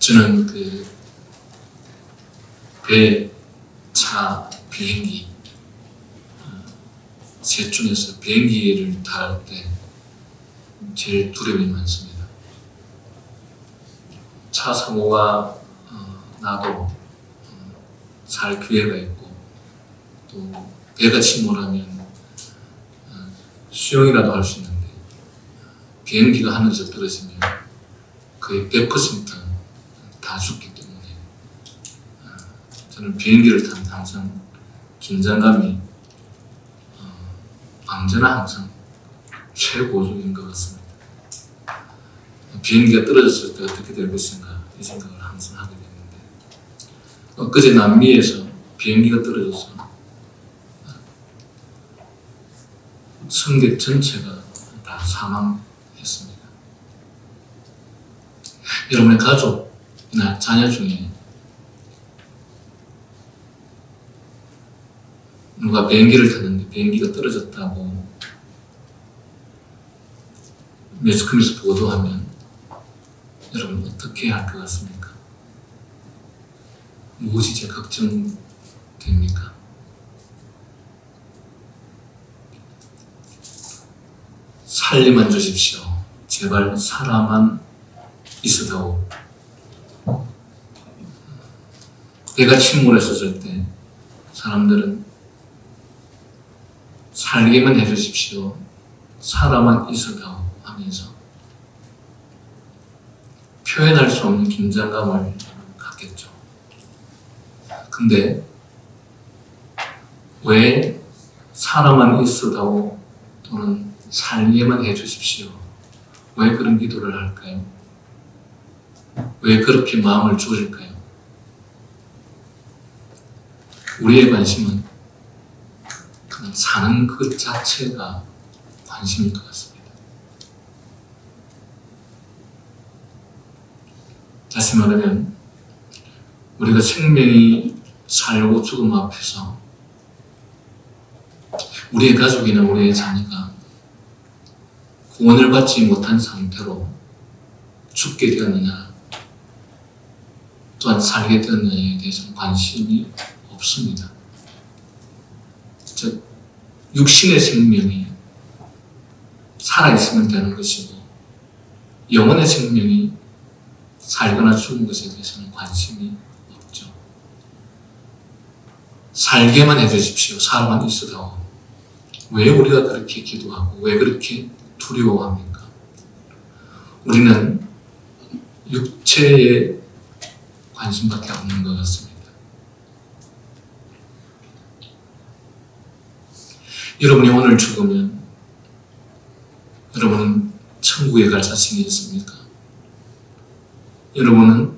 저는 배, 차, 비행기 셋 중에서 비행기를 탈 때 제일 두려움이 많습니다. 차 사고가 나도 살 기회가 있고, 또 배가 침몰하면 수영이라도 할 수 있는데, 비행기가 하늘에서 떨어지면 거의 100%다 죽기 때문에 저는 비행기를 타면 항상 긴장감이 언제나 항상 최고조인 것 같습니다. 비행기가 떨어졌을 때 어떻게 될 것인가 이 생각을 항상 하게 됐는데, 엊그제 남미에서 비행기가 떨어져서 승객 전체가 다 사망했습니다. 여러분의 가족이나 자녀 중에 누가 비행기를 탔는데 비행기가 떨어졌다고 매스컴에서 보도하면 여러분 어떻게 할 것 같습니까? 무엇이 제일 걱정됩니까? 살리만 주십시오. 제발 살아만 있어다오. 배가 침몰했었을 때 사람들은 살게만 해주십시오. 살아만 있어다오 하면서 표현할 수 없는 긴장감을 갖겠죠. 근데 왜 살아만 있어다오 또는 살게만 해주십시오, 왜 그런 기도를 할까요? 왜 그렇게 마음을 졸일까요? 우리의 관심은 그냥 사는 것 자체가 관심일 것 같습니다. 다시 말하면 우리가 생명이 살고 죽음 앞에서 우리의 가족이나 우리의 자녀가 구원을 받지 못한 상태로 죽게 되었느냐 또한 살게 되었느냐에 대해서는 관심이 없습니다. 즉 육신의 생명이 살아있으면 되는 것이고 영혼의 생명이 살거나 죽은 것에 대해서는 관심이 없죠. 살게만 해주십시오. 살아만 있어도. 왜 우리가 그렇게 기도하고 왜 그렇게 두려워합니까? 우리는 육체에 관심밖에 없는 것 같습니다. 여러분이 오늘 죽으면 여러분은 천국에 갈 자신이 있습니까? 여러분은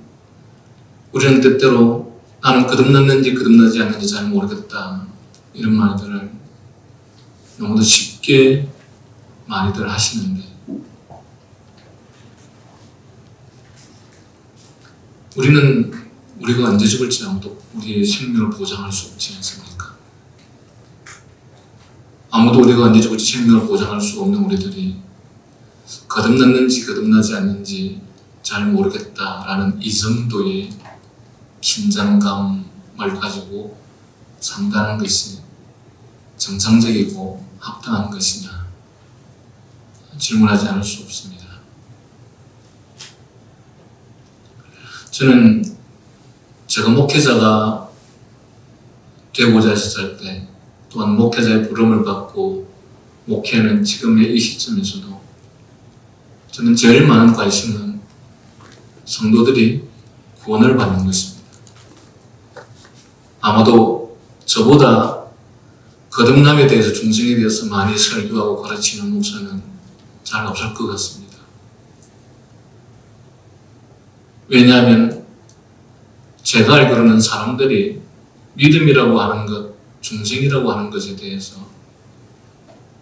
우리는 때때로 나는 거듭났는지 거듭나지 않는지 잘 모르겠다 이런 말들을 너무도 쉽게 많이들 하시는데, 우리는 우리가 언제 죽을지 아무도 우리의 생명을 보장할 수 없지 않습니까? 아무도 우리가 언제 죽을지 생명을 보장할 수 없는 우리들이 거듭났는지 거듭나지 않는지 잘 모르겠다라는 이 정도의 긴장감을 가지고 산다는 것이 정상적이고 합당한 것이냐 질문하지 않을 수 없습니다. 저는 제가 목회자가 되고자 했을 때 또한 목회자의 부름을 받고 목회하는 지금의 이 시점에서도 저는 제일 많은 관심은 성도들이 구원을 받는 것입니다. 아마도 저보다 거듭남에 대해서 중생에 대해서 많이 설교하고 가르치는 목사는 잘 없을 것 같습니다. 왜냐하면 제가 알기로는 사람들이 믿음이라고 하는 것, 중생이라고 하는 것에 대해서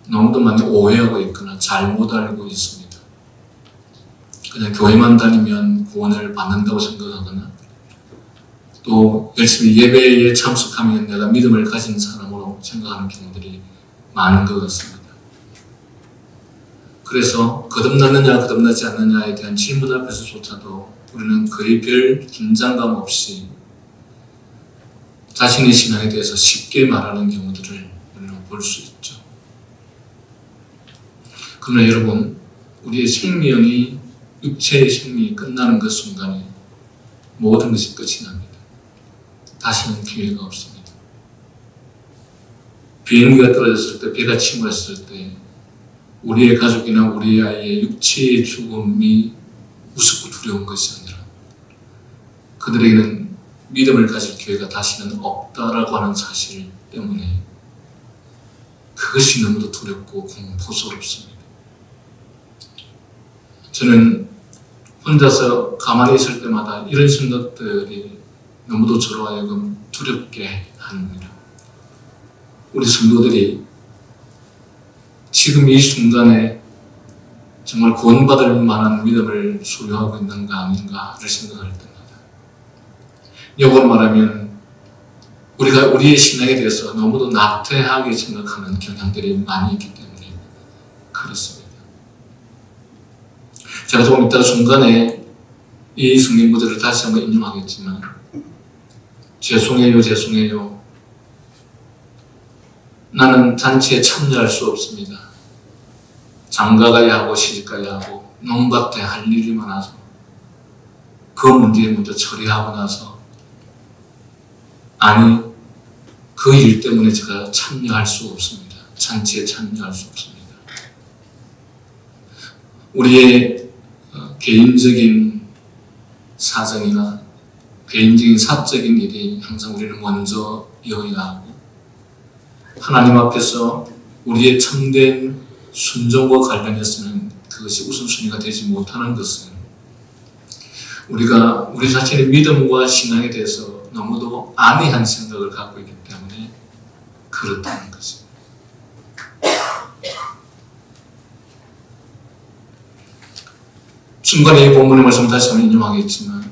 너무도 많이 오해하고 있거나 잘못 알고 있습니다. 그냥 교회만 다니면 구원을 받는다고 생각하거나 또 열심히 예배에 참석하면 내가 믿음을 가진 사람으로 생각하는 경우들이 많은 것 같습니다. 그래서 거듭났느냐 거듭나지 않느냐에 대한 질문 앞에서조차도 우리는 거의 별 긴장감 없이 자신의 신앙에 대해서 쉽게 말하는 경우들을 우리는 볼 수 있죠. 그러나 여러분, 우리의 생명이, 육체의 생명이 끝나는 그 순간에 모든 것이 끝이 납니다. 다시는 기회가 없습니다. 비행기가 떨어졌을 때, 배가 침몰했을 때 우리의 가족이나 우리의 아이의 육체의 죽음이 우습고 두려운 것이 아니라 그들에게는 믿음을 가질 기회가 다시는 없다라고 하는 사실 때문에 그것이 너무도 두렵고 공포스럽습니다. 저는 혼자서 가만히 있을 때마다 이런 생각들이 너무도 저로 하여금 두렵게 합니다. 우리 성도들이 지금 이 순간에 정말 구원받을 만한 믿음을 소유하고 있는가 아닌가를 생각할 때마다, 역으로 말하면 우리가 우리의 신앙에 대해서 너무도 나태하게 생각하는 경향들이 많이 있기 때문에 그렇습니다. 제가 조금 이따 중간에 이 성경 구절을 다시 한번 인용하겠지만, 죄송해요. 나는 잔치에 참여할 수 없습니다. 장가가야 하고 시집가야 하고 논밭에 할 일이 많아서 그 문제 먼저 처리하고 나서, 아니 그 일 때문에 제가 참여할 수 없습니다. 잔치에 참여할 수 없습니다. 우리의 개인적인 사정이나 개인적인 사적인 일이 항상 우리는 먼저 이어야 하고, 하나님 앞에서 우리의 참된 순종과 관련해서는 그것이 우선순위가 되지 못하는 것은 우리가 우리 자신의 믿음과 신앙에 대해서 너무도 안이한 생각을 갖고 있기 때문에 그렇다는 것입니다. 중간에 이 본문의 말씀을 다시 한번 인용하겠지만,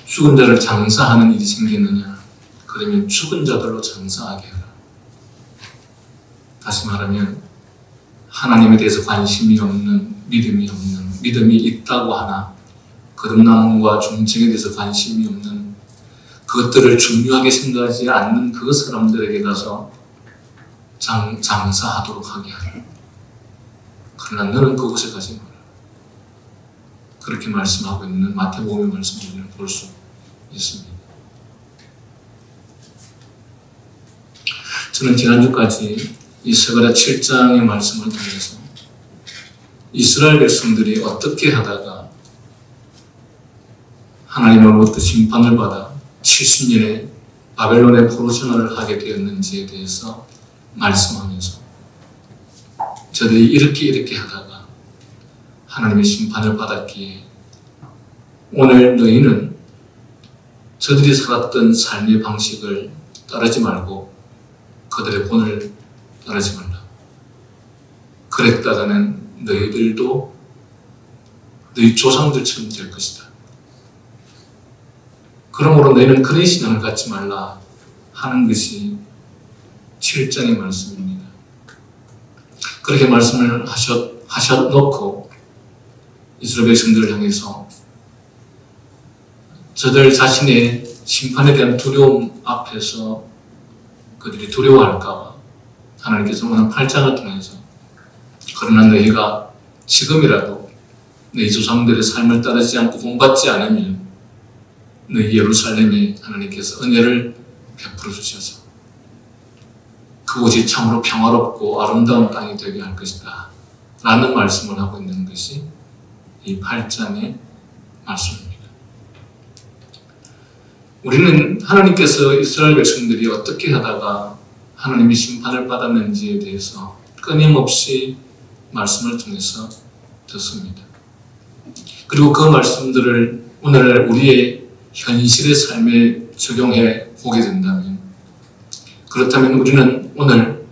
죽은 자를 장사하는 일이 생기느냐? 그러면 죽은 자들로 장사하게 하라. 다시 말하면 하나님에 대해서 관심이 없는, 믿음이 있다고 하나 거듭남과 중증에 대해서 관심이 없는, 그것들을 중요하게 생각하지 않는 그 사람들에게 가서 장사하도록 하게 하라. 그러나 너는 그곳에 가지 마라. 그렇게 말씀하고 있는 마태복음의 말씀을 우리는 볼 수 있습니다. 저는 지난주까지 이 스가랴 7장의 말씀을 통해서 이스라엘 백성들이 어떻게 하다가 하나님으로부터 심판을 받아 70년의 바벨론의 포로 생활을 하게 되었는지에 대해서 말씀하면서, 저들이 이렇게 하다가 하나님의 심판을 받았기에 오늘 너희는 저들이 살았던 삶의 방식을 따르지 말고 그들의 본을 따르지 말라. 그랬다가는 너희들도 너희 조상들처럼 될 것이다. 그러므로 너희는 그런 신앙을 갖지 말라 하는 것이 7장의 말씀입니다. 그렇게 말씀을 하셔놓고 이스라엘 백성들을 향해서 저들 자신의 심판에 대한 두려움 앞에서 그들이 두려워할까봐 하나님께서 오늘 8장을 통해서, 그러나 너희가 지금이라도 너희 조상들의 삶을 따르지 않고 본받지 않으면 너희 예루살렘에 하나님께서 은혜를 베풀어 주셔서 그곳이 참으로 평화롭고 아름다운 땅이 되게 할 것이다 라는 말씀을 하고 있는 것이 이 8장의 말씀입니다. 우리는 하나님께서 이스라엘 백성들이 어떻게 하다가 하나님의 심판을 받았는지에 대해서 끊임없이 말씀을 통해서 듣습니다. 그리고 그 말씀들을 오늘 우리의 현실의 삶에 적용해 보게 된다면, 그렇다면 우리는 오늘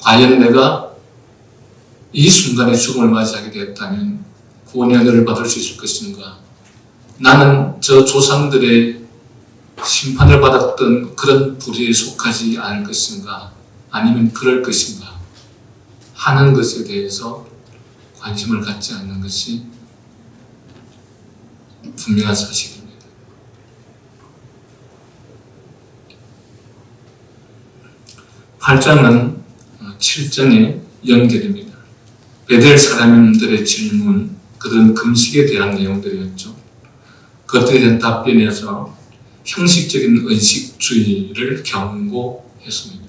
과연 내가 이 순간에 죽음을 맞이하게 되었다면 구원의 은혜를 받을 수 있을 것인가? 나는 저 조상들의 심판을 받았던 그런 부류에 속하지 않을 것인가? 아니면 그럴 것인가? 하는 것에 대해서 관심을 갖지 않는 것이 분명한 사실입니다. 8장은 7장의 연결입니다. 베델 사람들의 질문, 그들은 금식에 대한 내용들이었죠. 그것들에 대한 답변에서 형식적인 의식주의를 경고했습니다.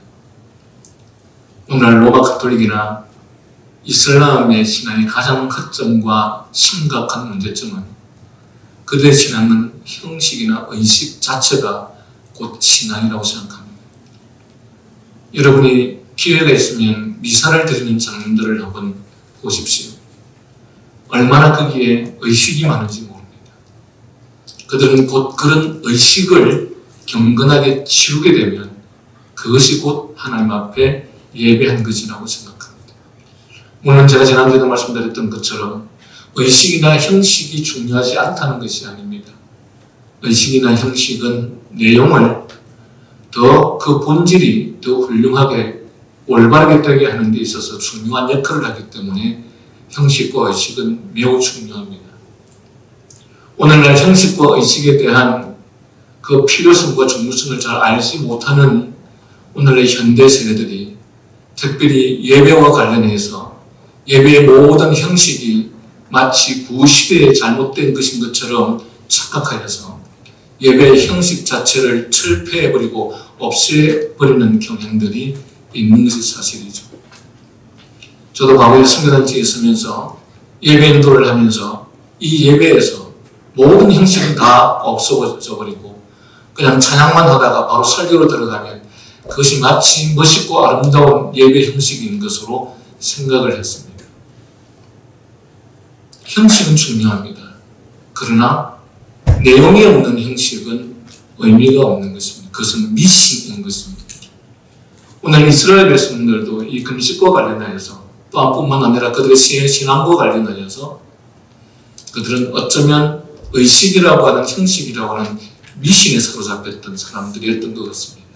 오늘날 로마 가톨릭이나 이슬람의 신앙의 가장 허점과 심각한 문제점은 그들의 신앙은 형식이나 의식 자체가 곧 신앙이라고 생각합니다. 여러분이 기회가 있으면 미사를 드리는 장면들을 한번 보십시오. 얼마나 거기에 의식이 많은지 모릅니다. 그들은 곧 그런 의식을 경건하게 치우게 되면 그것이 곧 하나님 앞에 예배한 것이라고 생각합니다. 물론 제가 지난주에도 말씀드렸던 것처럼 의식이나 형식이 중요하지 않다는 것이 아닙니다. 의식이나 형식은 내용을 더 그 본질이 더 훌륭하게 올바르게 되게 하는 데 있어서 중요한 역할을 하기 때문에 형식과 의식은 매우 중요합니다. 오늘날 형식과 의식에 대한 그 필요성과 중요성을 잘 알지 못하는 오늘날 현대 세대들이 특별히 예배와 관련해서 예배의 모든 형식이 마치 구시대에 잘못된 것인 것처럼 착각하여서 예배의 형식 자체를 철폐해버리고 없애버리는 경향들이 있는 것이 사실이죠. 저도 과거에 선교단체에 있으면서 예배 인도를 하면서 이 예배에서 모든 형식은 다 없어져 버리고 그냥 찬양만 하다가 바로 설교로 들어가면 그것이 마치 멋있고 아름다운 예배 형식인 것으로 생각을 했습니다. 형식은 중요합니다. 그러나 내용이 없는 형식은 의미가 없는 것입니다. 그것은 미신인 것입니다. 오늘 이스라엘 백성들도 이 금식과 관련하여서 또한 뿐만 아니라 그들의 신앙과 관련하여서 그들은 어쩌면 의식이라고 하는 형식이라고 하는 미신에 사로잡혔던 사람들이었던 것 같습니다.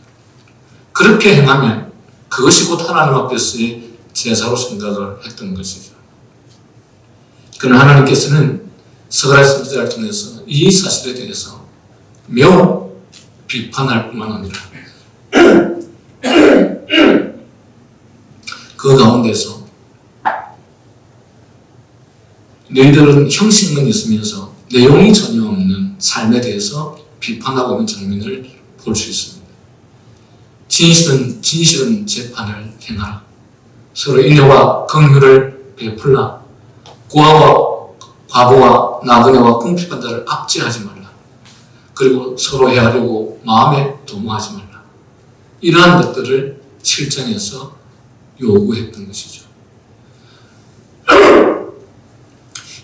그렇게 행하면 그것이 곧 하나님 앞에서의 제사로 생각을 했던 것이죠. 그러나 하나님께서는 스가랴 선지자를 통해서 이 사실에 대해서 매우 비판할 뿐만 아니라 그 가운데서 너희들은 형식만 있으면서 내용이 전혀 없는 삶에 대해서 비판하고 있는 장면을 볼 수 있습니다. 진실은 재판을 행하라. 서로 인여와 긍휼을 베풀라. 고아와 과부와 나그네와 궁핍한 자를 압제하지 말라. 그리고 서로 헤아리고 마음에 도모하지 말라. 이러한 것들을 7장에서 요구했던 것이죠.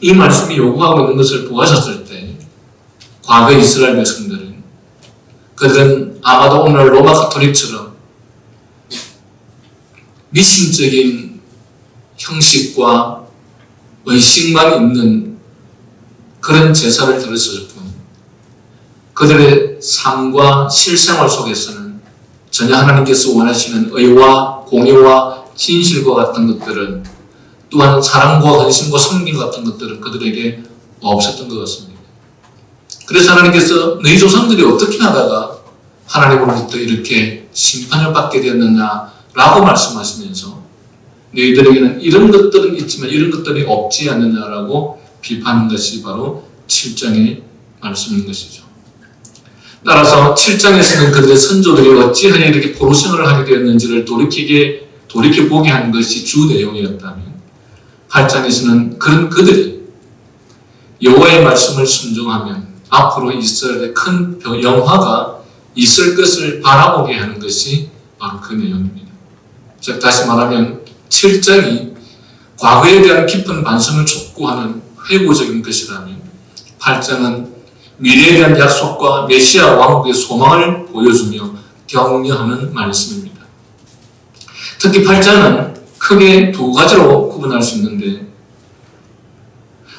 이 말씀이 요구하고 있는 것을 보았을 때 과거 이스라엘 백성들은 그들은 아마도 오늘 로마 가톨릭처럼 미신적인 형식과 의식만 있는 그런 제사를 드렸을 뿐 그들의 삶과 실생활 속에서는 전혀 하나님께서 원하시는 의와 공의와 진실과 같은 것들은 또한 사랑과 헌신과 섬김 같은 것들은 그들에게 없었던 것 같습니다. 그래서 하나님께서 너희 조상들이 어떻게 하다가 하나님으로부터 이렇게 심판을 받게 되었느냐라고 말씀하시면서 너희들에게는 이런 것들은 있지만 이런 것들이 없지 않느냐라고 비판한 것이 바로 7장의 말씀인 것이죠. 따라서 7장에서는 그들의 선조들이 어찌하여 이렇게 포로생활을 하게 되었는지를 돌이켜보게 하는 것이 주 내용이었다면 8장에서는 그런 그들이 여호와의 말씀을 순종하면 앞으로 이스라엘의 큰 영화가 있을 것을 바라보게 하는 것이 바로 그 내용입니다. 즉 다시 말하면 7장이 과거에 대한 깊은 반성을 촉구하는 회고적인 것이라면 8장은 미래에 대한 약속과 메시아 왕국의 소망을 보여주며 격려하는 말씀입니다. 특히 8장은 크게 두 가지로 구분할 수 있는데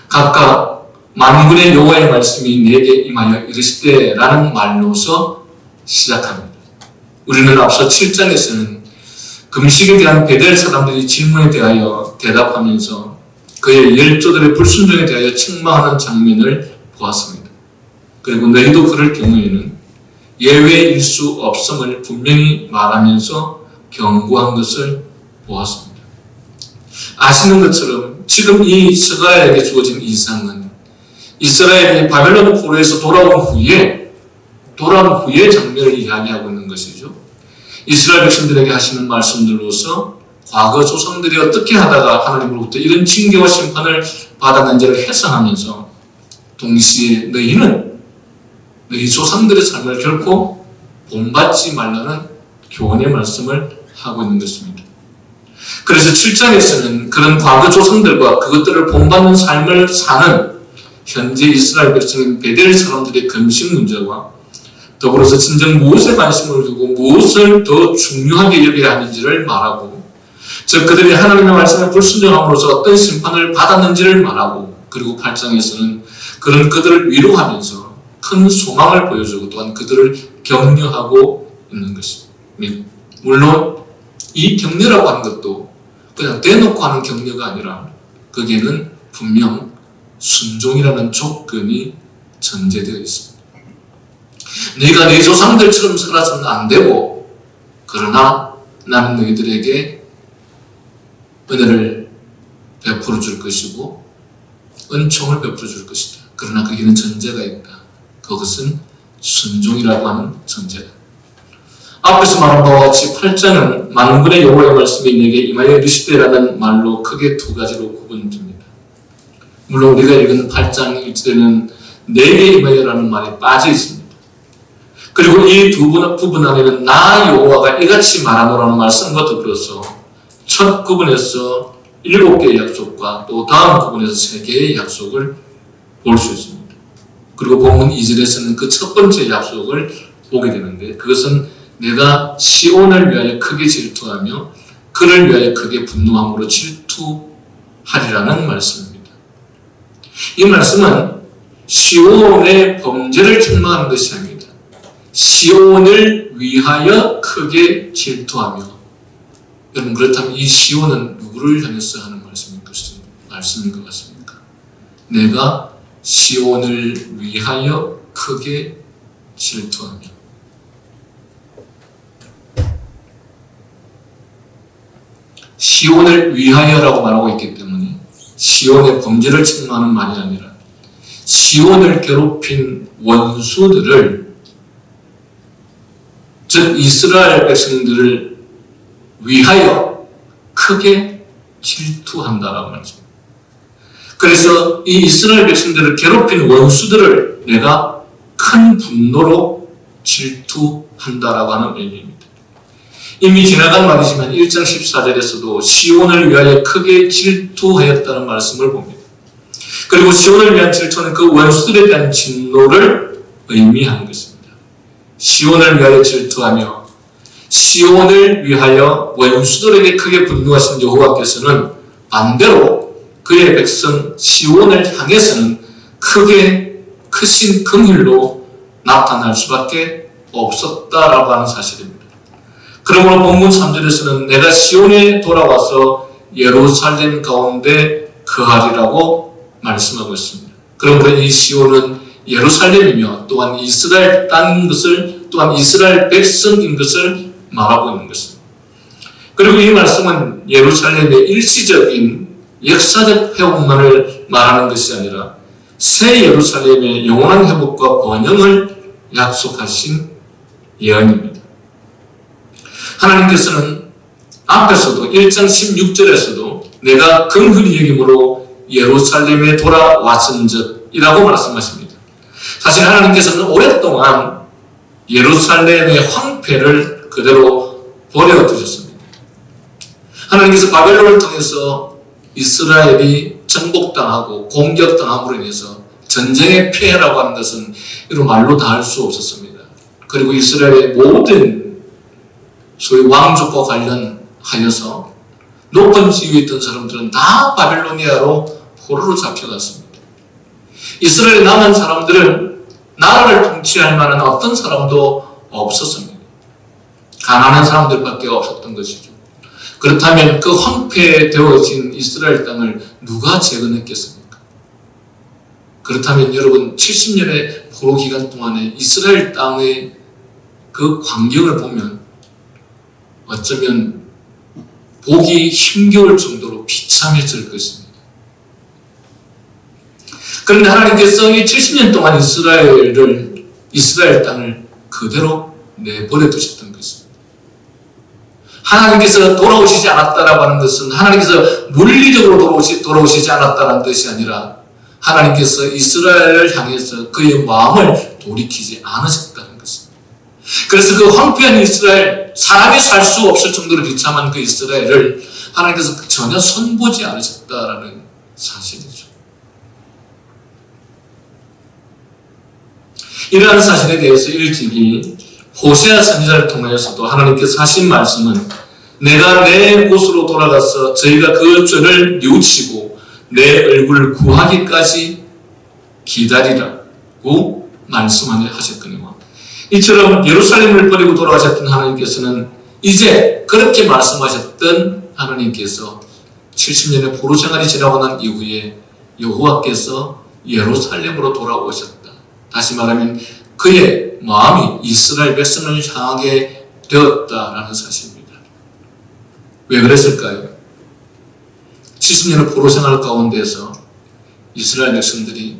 각각 만군의 여호와의 말씀이 내게 임하여 이르시되 라는 말로서 시작합니다. 우리는 앞서 7장에서는 금식에 대한 베델 사람들이 질문에 대하여 대답하면서 그의 열조들의 불순종에 대하여 책망하는 장면을 보았습니다. 그리고 너희도 그럴 경우에는 예외일 수 없음을 분명히 말하면서 경고한 것을 보았습니다. 아시는 것처럼 지금 이 스가랴에게 주어진 이상은 이스라엘이 바벨론 포로에서 돌아온 후에 장면을 이야기하고 있는 것이죠. 이스라엘 백성들에게 하시는 말씀들로서 과거 조상들이 어떻게 하다가 하나님으로부터 이런 징계와 심판을 받았는지를 해석하면서 동시에 너희 조상들의 삶을 결코 본받지 말라는 교훈의 말씀을 하고 있는 것입니다. 그래서 7장에서는 그런 과거 조상들과 그것들을 본받는 삶을 사는 현재 이스라엘 백성인 베델 사람들의 금식 문제와 더불어서 진정 무엇에 관심을 두고 무엇을 더 중요하게 여겨야 하는지를 말하고, 즉 그들이 하나님의 말씀에 불순종함으로써 어떤 심판을 받았는지를 말하고, 그리고 8장에서는 그런 그들을 위로하면서 큰 소망을 보여주고 또한 그들을 격려하고 있는 것입니다. 물론 이 격려라고 하는 것도 그냥 대놓고 하는 격려가 아니라 거기에는 분명 순종이라는 조건이 전제되어 있습니다. 너희가 네 조상들처럼 살아서는 안 되고, 그러나 나는 너희들에게 은혜를 베풀어 줄 것이고 은총을 베풀어 줄 것이다. 그러나 거기는 전제가 있다. 그것은 순종이라고 하는 전제다. 앞에서 말한 바와 같이 8장은 만군의 여호와의 말씀이 내게 임하여 이르시되라는 말로 크게 두 가지로 구분됩니다. 물론 우리가 읽은 8장 1절에는 내게 임하여라는 말이 빠져 있습니다. 그리고 이 두 부분 안에는 나 여호와가 이같이 말하노라는 말씀과 더불어서 첫 구분에서 7개의 약속과 또 다음 구분에서 3개의 약속을 볼 수 있습니다. 그리고 본문 2절에서는 그 첫 번째 약속을 보게 되는데, 그것은 내가 시온을 위하여 크게 질투하며 그를 위하여 크게 분노함으로 질투하리라는 말씀입니다. 이 말씀은 시온의 범죄를 책망하는 것이 아닙니다. 시온을 위하여 크게 질투하며, 여러분 그렇다면 이 시온은 누구를 향해서 하는 말씀인 것 같습니까? 내가 시온을 위하여 크게 질투하며. 시온을 위하여라고 말하고 있기 때문에 시온의 범죄를 책망하는 말이 아니라 시온을 괴롭힌 원수들을, 즉 이스라엘 백성들을 위하여 크게 질투한다라고 말합니다. 그래서 이 이스라엘 백성들을 괴롭힌 원수들을 내가 큰 분노로 질투한다라고 하는 의미입니다. 이미 지나간 말이지만 1장 14절에서도 시온을 위하여 크게 질투하였다는 말씀을 봅니다. 그리고 시온을 위한 질투는 그 원수들에 대한 진노를 의미하는 것입니다. 시온을 위하여 질투하며 시온을 위하여 원수들에게 크게 분노하신 여호와께서는 반대로 그의 백성 시온을 향해서는 크신 긍휼로 나타날 수밖에 없었다라고 하는 사실입니다. 그러므로 본문 3절에서는 내가 시온에 돌아와서 예루살렘 가운데 거하리라고 말씀하고 있습니다. 그러므로 이 시온은 예루살렘이며 또한 이스라엘 땅인 것을, 또한 이스라엘 백성인 것을 말하고 있는 것입니다. 그리고 이 말씀은 예루살렘의 일시적인 역사적 회복만을 말하는 것이 아니라 새 예루살렘의 영원한 회복과 번영을 약속하신 예언입니다. 하나님께서는 앞에서도 1장 16절에서도 내가 긍휼히 여김으로 예루살렘에 돌아왔은즉 이라고 말씀하십니다. 사실 하나님께서는 오랫동안 예루살렘의 황폐를 그대로 버려두셨습니다. 하나님께서 바벨론을 통해서 이스라엘이 정복당하고 공격당함으로 인해서 전쟁의 피해라고 하는 것은 이런 말로 다 할 수 없었습니다. 그리고 이스라엘의 모든 소위 왕족과 관련하여서 높은 지위에 있던 사람들은 다 바빌로니아로 포로로 잡혀갔습니다. 이스라엘에 남은 사람들은 나라를 통치할 만한 어떤 사람도 없었습니다. 가난한 사람들밖에 없었던 것이죠. 그렇다면 그 황폐되어진 이스라엘 땅을 누가 재건했겠습니까? 그렇다면 여러분 70년의 포로 기간 동안에 이스라엘 땅의 그 광경을 보면 어쩌면 보기 힘겨울 정도로 비참해질 것입니다. 그런데 하나님께서 이 70년 동안 이스라엘 땅을 그대로 내버려 두셨던 것입니다. 하나님께서 돌아오시지 않았다라고 하는 것은 하나님께서 물리적으로 돌아오시지 않았다는 뜻이 아니라 하나님께서 이스라엘을 향해서 그의 마음을 돌이키지 않으셨다는 것입니다. 그래서 그 황폐한 이스라엘, 사람이 살 수 없을 정도로 비참한 그 이스라엘을 하나님께서 전혀 손보지 않으셨다라는 사실이죠. 이러한 사실에 대해서 일찍이 호세아 선지자를 통하여서도 하나님께서 하신 말씀은 내가 내 곳으로 돌아가서 저희가 그 죄를 뉘우치고 내 얼굴을 구하기까지 기다리라고 말씀하셨거니와 이처럼 예루살렘을 버리고 돌아가셨던 하나님께서는 이제 그렇게 말씀하셨던 하나님께서 70년의 포로 생활이 지나고 난 이후에 여호와께서 예루살렘으로 돌아오셨다. 다시 말하면 그의 마음이 이스라엘 백성을 향하게 되었다라는 사실입니다. 왜 그랬을까요? 70년의 포로 생활 가운데서 이스라엘 백성들이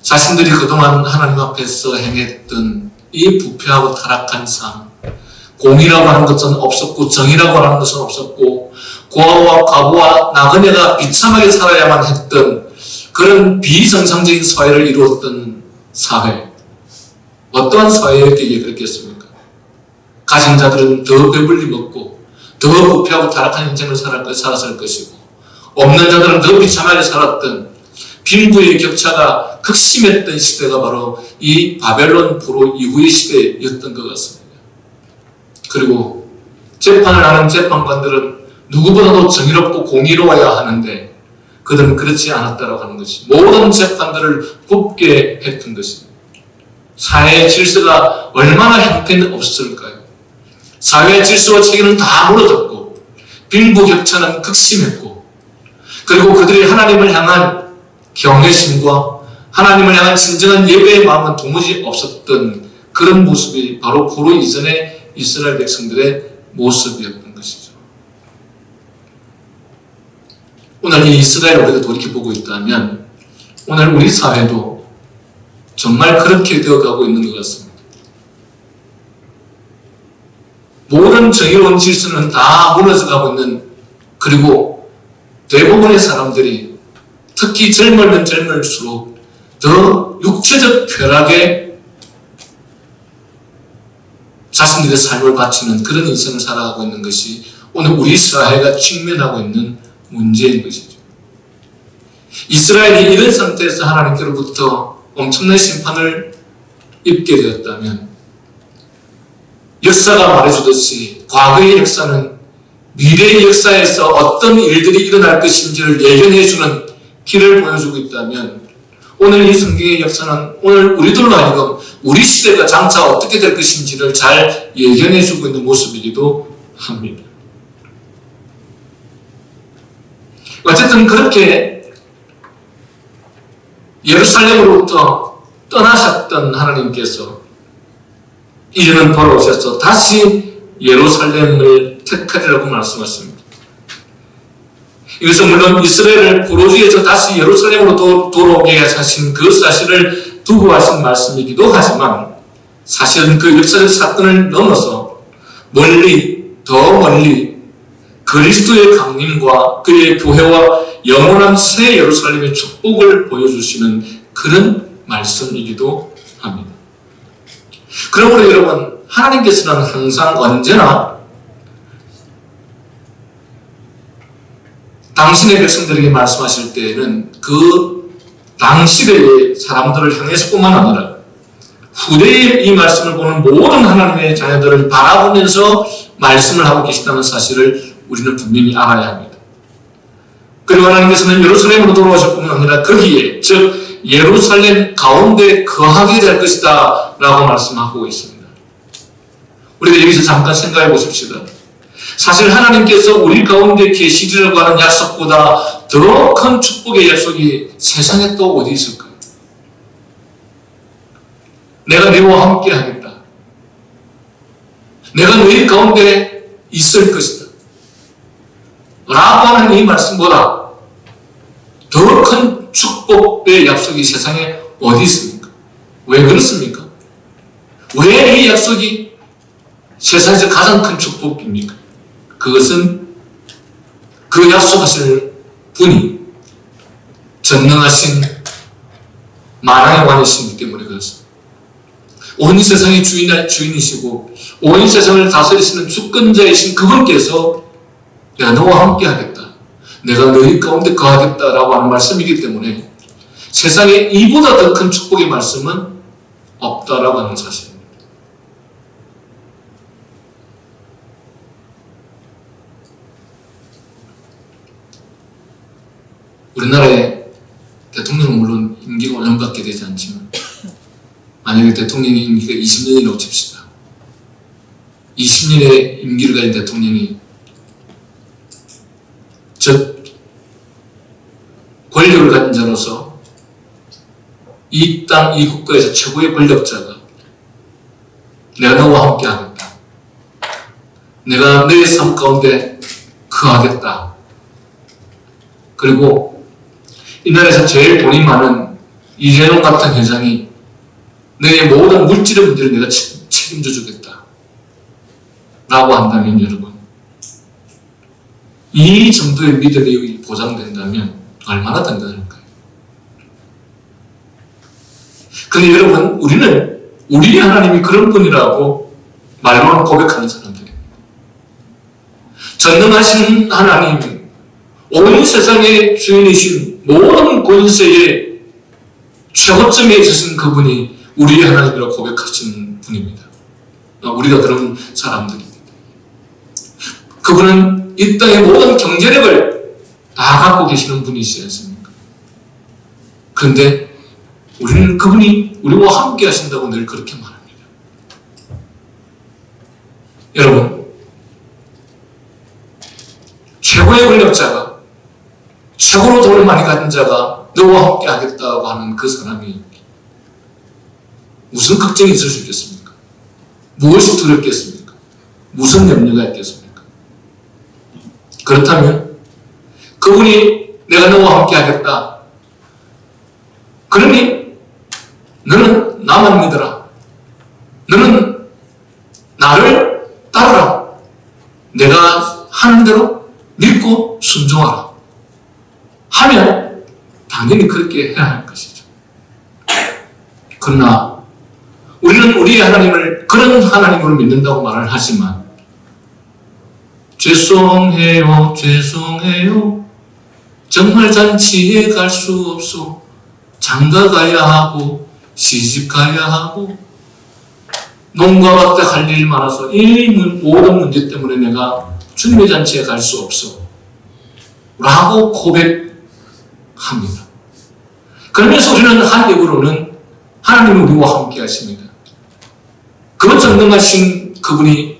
자신들이 그동안 하나님 앞에서 행했던 이 부패하고 타락한 삶, 공의라고 하는 것은 없었고 정의라고 하는 것은 없었고 고아와 과부와 나그네가 비참하게 살아야만 했던 그런 비정상적인 사회를 이루었던 사회, 어떠한 사회였기에 그랬겠습니까? 가진 자들은 더 배불리 먹고 더 부패하고 타락한 인생을 살았을 것이고 없는 자들은 더 비참하게 살았던 빈부의 격차가 극심했던 시대가 바로 이 바벨론 포로 이후의 시대였던 것 같습니다. 그리고 재판을 하는 재판관들은 누구보다도 정의롭고 공의로워야 하는데 그들은 그렇지 않았다라고 하는 것이 모든 재판들을 굽게 했던 것입니다. 사회의 질서가 얼마나 형편없었을까요? 사회의 질서와 체계는 다 무너졌고 빈부격차는 극심했고 그리고 그들이 하나님을 향한 경외심과 하나님을 향한 진정한 예배의 마음은 도무지 없었던 그런 모습이 바로 포로 이전의 이스라엘 백성들의 모습이었던 것이죠. 오늘 이 이스라엘을 우리가 돌이켜보고 있다면 오늘 우리 사회도 정말 그렇게 되어가고 있는 것 같습니다. 모든 정의로운 질서는 다 무너져가고 있는 그리고 대부분의 사람들이 특히 젊으면 젊을수록 더 육체적 쾌락에 자신들의 삶을 바치는 그런 인생을 살아가고 있는 것이 오늘 우리 사회가 직면하고 있는 문제인 것이죠. 이스라엘이 이런 상태에서 하나님께로부터 엄청난 심판을 입게 되었다면 역사가 말해주듯이 과거의 역사는 미래의 역사에서 어떤 일들이 일어날 것인지를 예견해주는 길을 보여주고 있다면 오늘 이 성경의 역사는 오늘 우리들로 하여금 우리 시대가 장차 어떻게 될 것인지를 잘 예견해주고 있는 모습이기도 합니다. 어쨌든 그렇게 예루살렘으로부터 떠나셨던 하나님께서 이제는 돌아오셔서 다시 예루살렘을 택하리라고 말씀하십니다. 이것은 물론 이스라엘을 포로지에서 다시 예루살렘으로 돌아오게 하신 그 사실을 두고 하신 말씀이기도 하지만 사실은 그 역사적 사건을 넘어서 더 멀리 그리스도의 강림과 그의 교회와 영원한 새 예루살렘의 축복을 보여주시는 그런 말씀이기도 합니다. 그러므로 여러분, 하나님께서는 항상 언제나 당신의 백성들에게 말씀하실 때에는 그 당시의 사람들을 향해서뿐만 아니라 후대에 이 말씀을 보는 모든 하나님의 자녀들을 바라보면서 말씀을 하고 계시다는 사실을 우리는 분명히 알아야 합니다. 그리고 하나님께서는 예루살렘으로 돌아오실 뿐만 아니라 거기에 즉 예루살렘 가운데 거하게 될 것이다 라고 말씀하고 있습니다. 우리가 여기서 잠깐 생각해 보십시다. 사실 하나님께서 우리 가운데 계시리라고 하는 약속보다 더 큰 축복의 약속이 세상에 또 어디 있을까요? 내가 너희와 함께 하겠다. 내가 너희 가운데 있을 것이다. 라고 하는 이 말씀보다 더 큰 축복의 약속이 세상에 어디 있습니까? 왜 그렇습니까? 왜 이 약속이 세상에서 가장 큰 축복입니까? 그것은 그 약속하실 분이 전능하신 만왕의 왕이시기 때문에 그렇습니다. 온 세상의 주인이시고 온 세상을 다스리시는 주권자이신 그분께서 내가 너와 함께 하겠다. 내가 너희 가운데 거하겠다라고 하는 말씀이기 때문에 세상에 이보다 더 큰 축복의 말씀은 없다라고 하는 사실입니다. 우리나라의 대통령은 물론 임기가 5년밖에 되지 않지만 만약에 대통령이 임기가 20년이라고 칩시다. 20년의 임기를 가진 대통령이 즉 권력을 가진 자로서 이 땅, 이 국가에서 최고의 권력자가 내가 너와 함께 하겠다. 내가 너의 삶 가운데 거하겠다. 그리고 이 나라에서 제일 돈이 많은 이재용 같은 회장이 너의 모든 물질의 문제를 내가 책임져 주겠다. 라고 한다면 여러분, 이 정도의 믿음이 보장된다면 얼마나 든든할까요? 근데 여러분, 우리는 우리 하나님이 그런 분이라고 말로만 고백하는 사람들입니다. 전능하신 하나님, 온 세상의 주인이신 모든 권세의 최고점에 있으신 그분이 우리의 하나님이라고 고백하신 분입니다. 우리가 그런 사람들입니다. 그분은 이 땅의 모든 경제력을 다 갖고 계시는 분이시지 않습니까? 그런데 우리는 그분이 우리와 함께 하신다고 늘 그렇게 말합니다. 여러분, 최고의 권력자가, 최고로 돈을 많이 가진 자가 너와 함께 하겠다고 하는 그 사람이 무슨 걱정이 있을 수 있겠습니까? 무엇이 두렵겠습니까? 무슨 염려가 있겠습니까? 그렇다면 그분이 내가 너와 함께 하겠다. 그러니 너는 나만 믿어라. 너는 나를 따르라. 내가 하는 대로 믿고 순종하라. 하면 당연히 그렇게 해야 할 것이죠. 그러나 우리는 우리의 하나님을 그런 하나님으로 믿는다고 말을 하지만 죄송해요, 죄송해요. 정말 잔치에 갈 수 없어. 장가 가야 하고 시집 가야 하고 농가 밭에 할 일 많아서 이 모든 문제 때문에 내가 주님의 잔치에 갈 수 없어. 라고 고백합니다. 그러면서 우리는 한 입으로는 하나님은 우리와 함께 하십니다. 그 전능하신 그분이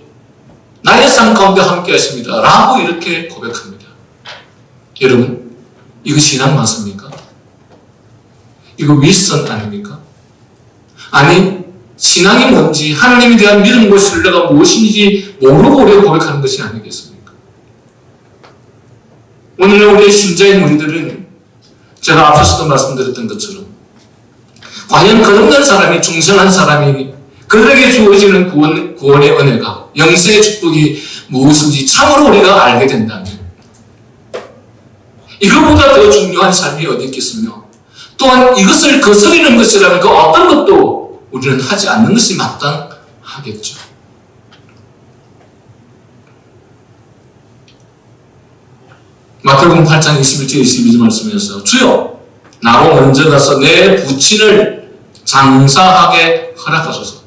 나의 삶 가운데 함께 하십니다. 라고 이렇게 고백합니다. 여러분, 이거 신앙 맞습니까? 이거 윗선 아닙니까? 아니, 신앙이 뭔지, 하나님에 대한 믿음과 신뢰가 무엇인지 모르고 우리가 고백하는 것이 아니겠습니까? 오늘 우리의 신자인 우리들은 제가 앞서서도 말씀드렸던 것처럼 과연 거듭난 사람이, 중생한 사람이 그들에게 주어지는 구원의 은혜가, 영생의 축복이 무엇인지 참으로 우리가 알게 된다면 이것보다 더 중요한 삶이 어디 있겠으며 또한 이것을 거스르는 것이라면 그 어떤 것도 우리는 하지 않는 것이 마땅하겠죠. 마태복음 8장 21절 22절 말씀에서 주여 나로 먼저 가서 내 부친을 장사하게 허락하소서.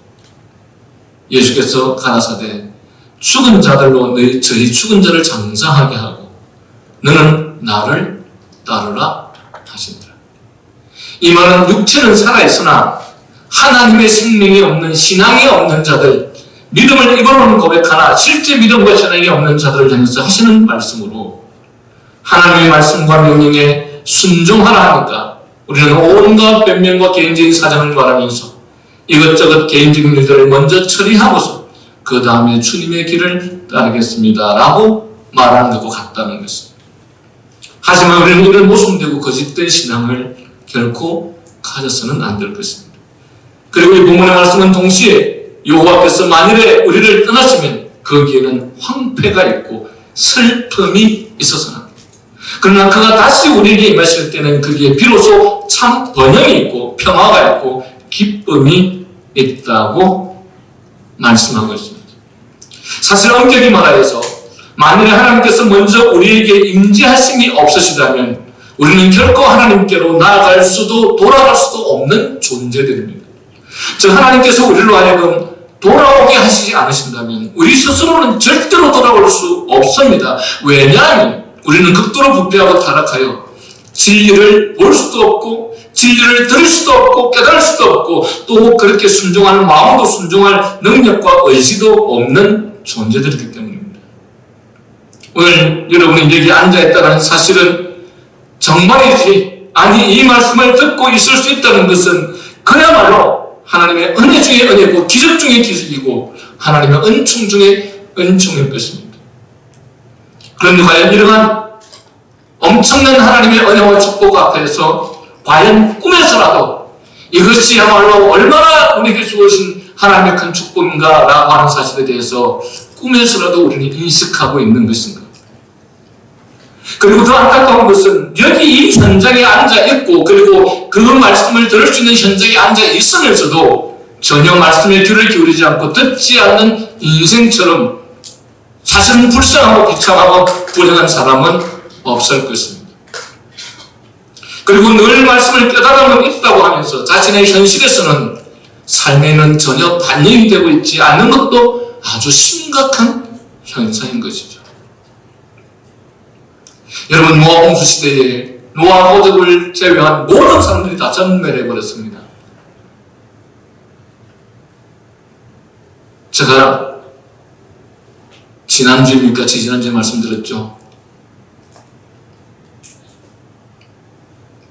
예수께서 가라사대 죽은 자들로 저희 죽은 자를 장사하게 하고 너는 나를 따르라 하시니라. 이 말은 육체는 살아있으나 하나님의 생명이 없는, 신앙이 없는 자들, 믿음을 입으로는 고백하나 실제 믿음과 신앙이 없는 자들을 향해서 하시는 말씀으로 하나님의 말씀과 명령에 순종하라 하니까 우리는 온갖 변명과 개인적인 사정을 말하면서 이것저것 개인적인 일들을 먼저 처리하고서 그 다음에 주님의 길을 따르겠습니다 라고 말하는 것과 같다는 것입니다. 하지만 우리는 이런 모순되고 거짓된 신앙을 결코 가져서는 안 될 것입니다. 그리고 이 본문의 말씀은 동시에 여호와께서 만일에 우리를 떠나시면 거기에는 황폐가 있고 슬픔이 있어서는 합니다. 그러나 그가 다시 우리에게 임하실 때는 거기에 비로소 참 번영이 있고 평화가 있고 기쁨이 있다고 말씀하고 있습니다. 사실 엄격히 말하여서 만일에 하나님께서 먼저 우리에게 임재하심이 없으시다면 우리는 결코 하나님께로 나아갈 수도 돌아갈 수도 없는 존재들입니다. 즉 하나님께서 우리로 하여금 돌아오게 하시지 않으신다면 우리 스스로는 절대로 돌아올 수 없습니다. 왜냐하면 우리는 극도로 부패하고 타락하여 진리를 볼 수도 없고 진리를 들을 수도 없고 깨달을 수도 없고 또 그렇게 순종하는 마음도 순종할 능력과 의지도 없는 존재들이기 때문입니다. 오늘 여러분이 여기 앉아있다는 사실은 정말이지 아니 이 말씀을 듣고 있을 수 있다는 것은 그야말로 하나님의 은혜 중에 은혜고 기적 중에 기적이고 하나님의 은총 중에 은총일 것입니다. 그런데 과연 이러한 엄청난 하나님의 은혜와 축복 앞에서 과연 꿈에서라도 이것이야말로 얼마나 우리에게 주어진 하나님의 큰 축복인가 라고 하는 사실에 대해서 꿈에서라도 우리는 인식하고 있는 것인가. 그리고 더 안타까운 것은 여기 이 현장에 앉아있고 그리고 그 말씀을 들을 수 있는 현장에 앉아있으면서도 전혀 말씀에 귀를 기울이지 않고 듣지 않는 인생처럼 사실은 불쌍하고 비참하고 불행한 사람은 없을 것입니다. 그리고 늘 말씀을 깨달음은 있다고 하면서 자신의 현실에서는 삶에는 전혀 반영이 되고 있지 않는 것도 아주 심각한 현상인 것이죠. 여러분 노아 홍수 시대에 노아 호적을 제외한 모든 사람들이 다 전멸해버렸습니다. 제가 지난주입니까? 지난주에 말씀드렸죠.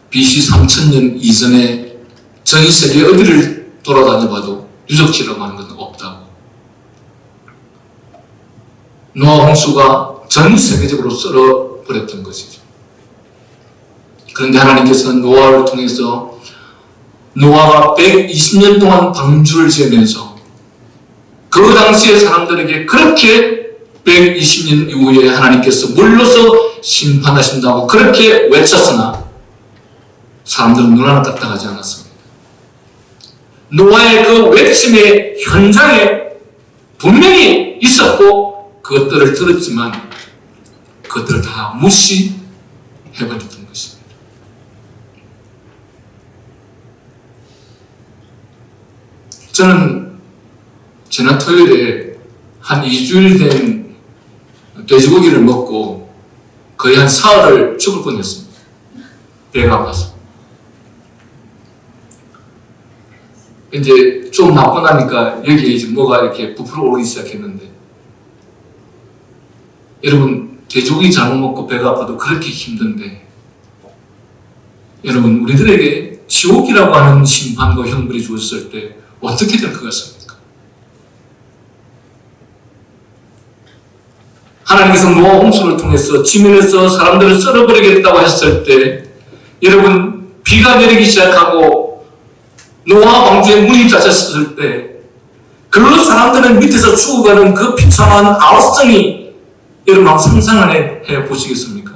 BC 3000년 이전에 전 세계 어디를 돌아다녀봐도 유적지라고 하는 것은 없다고. 노아 홍수가 전 세계적으로 썰어버렸던 것이죠. 그런데 하나님께서는 노아를 통해서 노아가 120년 동안 방주를 지으면서 그 당시의 사람들에게 그렇게 120년 이후에 하나님께서 물러서 심판하신다고 그렇게 외쳤으나 사람들은 눈 하나 까딱하지 않았습니다. 노아의 그 외침의 현장에 분명히 있었고 그것들을 들었지만 그것들을 다 무시해버렸던 것입니다. 저는 지난 토요일에 한 2주일 된 돼지고기를 먹고 거의 한 사흘을 죽을 뻔했습니다. 배가 아파서. 이제 좀 맞고 나니까 여기에 이제 뭐가 이렇게 부풀어 오르기 시작했는데 여러분 돼지고기 잘못 먹고 배가 아파도 그렇게 힘든데 여러분 우리들에게 지옥이라고 하는 심판과 형벌이 주어졌을 때 어떻게 될 것 같습니까? 하나님께서 노아 홍수를 통해서 지면에서 사람들을 썰어버리겠다고 했을 때 여러분 비가 내리기 시작하고 노아 방주에 문이 닫혔을 때 그 사람들은 밑에서 죽어가는 그 비참한 아우성이 여러분 한번 상상을 해보시겠습니까?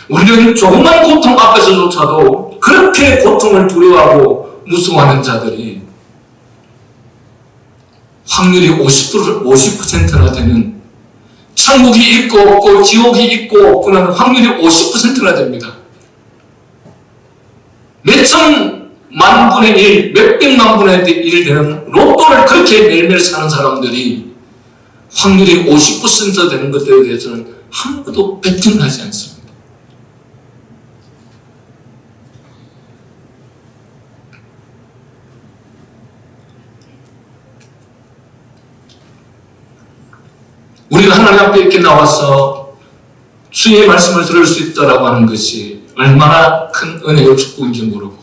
우리는 조그만 고통 앞에서조차도 그렇게 고통을 두려워하고 무서워하는 자들이 확률이 50%나 되는 천국이 있고 없고 지옥이 있고 없고는 확률이 50%나 됩니다. 몇천만 분의 1, 몇백만 분의 1 되는 로또를 그렇게 매일매일 사는 사람들이 확률이 50% 되는 것들에 대해서는 아무도 배팅을 하지 않습니다. 우리가 하나님 앞에 이렇게 나와서 주의 말씀을 들을 수 있다라고 하는 것이 얼마나 큰 은혜와 축복인지 모르고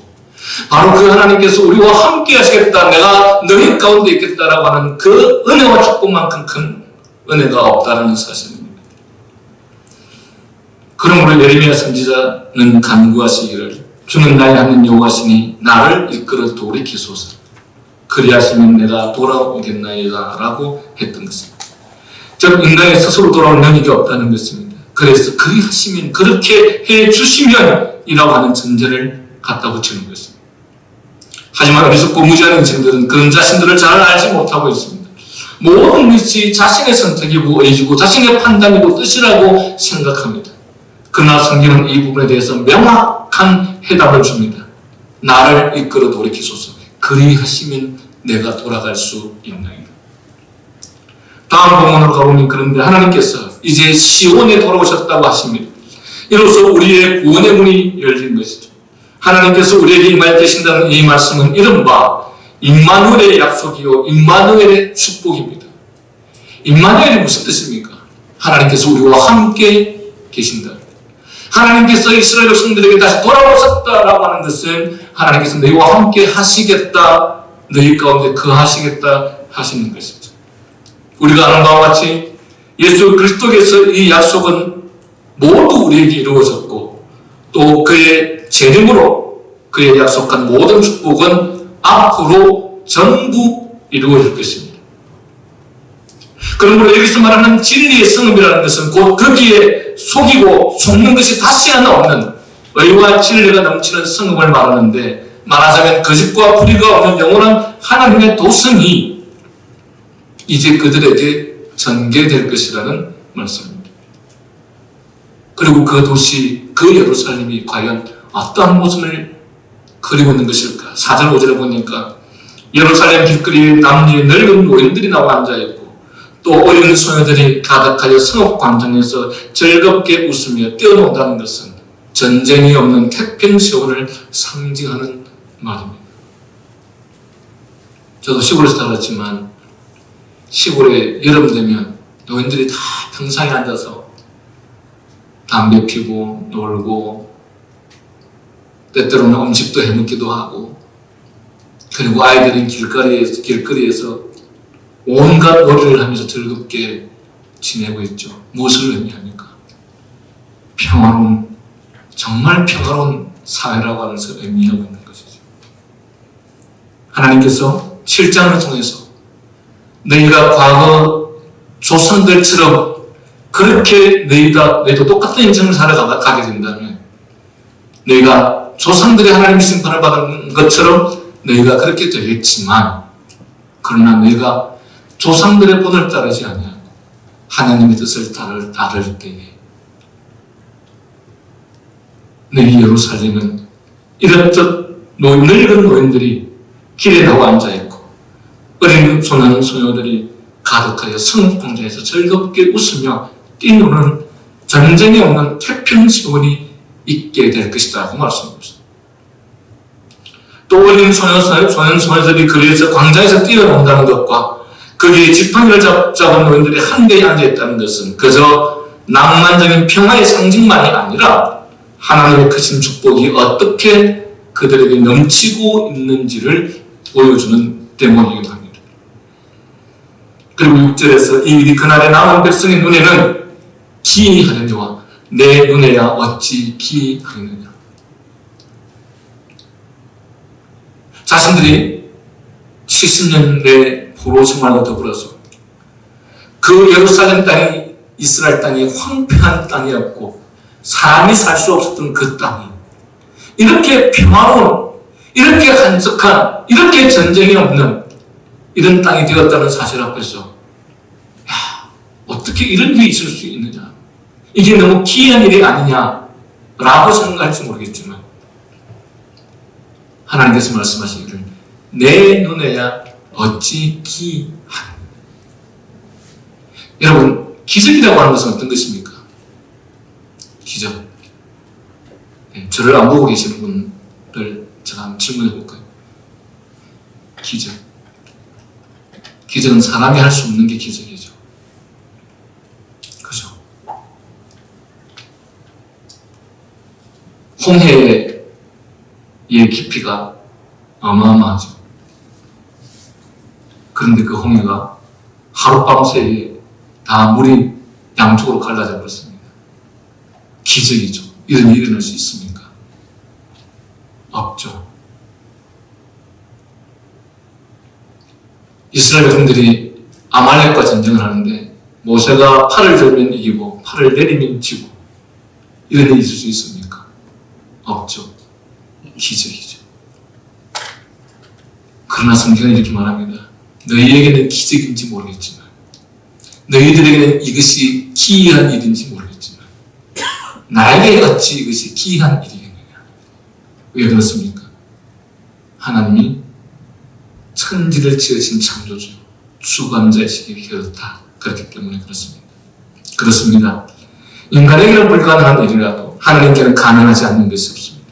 바로 그 하나님께서 우리와 함께 하시겠다, 내가 너희 가운데 있겠다라고 하는 그 은혜와 축복만큼 큰 은혜가 없다는 사실입니다. 그러므로 예레미야 선지자는 간구하시기를 주는 나의 하나님 여호와시니 나를 이끌어 돌이키소서. 그리하시면 내가 돌아오겠나이다 라고 했던 것입니다. 즉 인간이 스스로 돌아올 능력이 없다는 것입니다. 그래서 그리하시면, 그렇게 해주시면 이라고 하는 전제를 갖다 붙이는 것입니다. 하지만 어리석고 무지한 인생들은 그런 자신들을 잘 알지 못하고 있습니다. 모든 것이 자신의 선택이고 의지고 자신의 판단이고 뜻이라고 생각합니다. 그러나 성경은 이 부분에 대해서 명확한 해답을 줍니다. 나를 이끌어 돌이키소서. 그리하시면 내가 돌아갈 수 있나이다. 다음 본문으로 가보면 그런데 하나님께서 이제 시온에 돌아오셨다고 하십니다. 이로써 우리의 구원의 문이 열린 것이죠. 하나님께서 우리에게 임하여 계신다는 이 말씀은 이른바 임마누엘의 약속이요 임마누엘의 축복입니다. 임마누엘이 무슨 뜻입니까? 하나님께서 우리와 함께 계신다. 하나님께서 이스라엘 백성들에게 다시 돌아오셨다라고 하는 것은 하나님께서 너희와 함께 하시겠다, 너희 가운데 거하시겠다 하시는 것이죠. 우리가 아는 바와 같이 예수 그리스도께서 이 약속은 모두 우리에게 이루어졌고 또 그의 재림으로 그의 약속한 모든 축복은 앞으로 전부 이루어질 것입니다. 그러므로 여기서 말하는 진리의 성읍이라는 것은 곧 거기에 속이고 속는 것이 다시 하나 없는 의와 진리가 넘치는 성읍을 말하는데, 말하자면 거짓과 불의가 없는 영원한 하나님의 도성이 이제 그들에게 전개될 것이라는 말씀입니다. 그리고 그 도시, 그 예루살렘이 과연 어떠한 모습을 그리고 있는 것일까? 4절 5절에 보니까 예루살렘 길거리에 남녀의 늙은 노인들이 나와 앉아있고 또 어린 소녀들이 가득하여 성읍 광장에서 즐겁게 웃으며 뛰어논다는 것은 전쟁이 없는 태평시온을 상징하는 말입니다. 저도 시골에서 살았지만 시골에 여름 되면 노인들이 다 평상에 앉아서 담배 피고 놀고 때때로는 음식도 해먹기도 하고, 그리고 아이들은 길거리에서 온갖 놀이를 하면서 즐겁게 지내고 있죠. 무엇을 의미합니까? 평화로운, 정말 평화로운 사회라고 하는 것을 의미하고 있는 것이죠. 하나님께서 7장을 통해서 너희가 과거 조선들처럼 그렇게 너희도 똑같은 인생을 살아가게 된다면, 너희가 조상들의 하나님 심판을 받은 것처럼 너희가 그렇게 되겠지만, 그러나 너희가 조상들의 본을 따르지 아니하고 하나님의 뜻을 따를 때에 너희 예루살렘은 이렇듯 늙은 노인들이 길에 나와 앉아있고 어린 소년들이 가득하여 성읍 광장에서 즐겁게 웃으며 뛰노는 전쟁이 없는 태평시온이 있게 될 것이라고 말씀합니다. 또 어린 소년들이 거리에서 광장에서 뛰어논다는 것과 거기에 지팡이를 잡은 노인들이 한데에 앉아있다는 것은 그저 낭만적인 평화의 상징만이 아니라 하나님의 크신 축복이 어떻게 그들에게 넘치고 있는지를 보여주는 대목이기도 합니다. 그리고 6절에서 이 일이 그날에 남은 백성의 눈에는 기이하려니와 내 눈에야 어찌 기이하느냐. 자신들이 70년의 포로 생활과 더불어서 그 예루살렘 땅이, 이스라엘 땅이 황폐한 땅이었고 사람이 살 수 없었던 그 땅이 이렇게 평화로운, 이렇게 한적한, 이렇게 전쟁이 없는 이런 땅이 되었다는 사실 앞에서 어떻게 이런 일이 있을 수 있느냐, 이게 너무 기이한 일이 아니냐라고 생각할지 모르겠지만 하나님께서 말씀하시기를 내 눈에야 어찌 기이하느냐. 여러분, 기적이라고 하는 것은 어떤 것입니까? 기적. 저를 안 보고 계시는 분들 제가 한번 질문해 볼까요? 기적. 기적은 사람이 할 수 없는 게 기적이죠. 그죠? 홍해의 깊이가 어마어마하죠. 그런데 그 홍해가 하룻밤 새에 다 물이 양쪽으로 갈라져 버렸습니다. 기적이죠. 이런 일이 일어날 수 있습니까? 없죠. 이스라엘 백성들이 아말렉과 전쟁을 하는데 모세가 팔을 들면 이기고 팔을 내리면 지고 이런 일이 있을 수 있습니까? 없죠. 기적이죠. 그러나 성경은 이렇게 말합니다. 너희에게는 기적인지 모르겠지만 너희들에게는 이것이 기이한 일인지 모르겠지만 나에게 어찌 이것이 기이한 일이겠느냐. 왜 그렇습니까? 하나님이 천지를 지으신 창조주 주관자이시기 그렇다. 그렇기 때문에 그렇습니다. 그렇습니다. 인간에게는 불가능한 일이라도 하나님께는 가능하지 않는 것이 없습니다.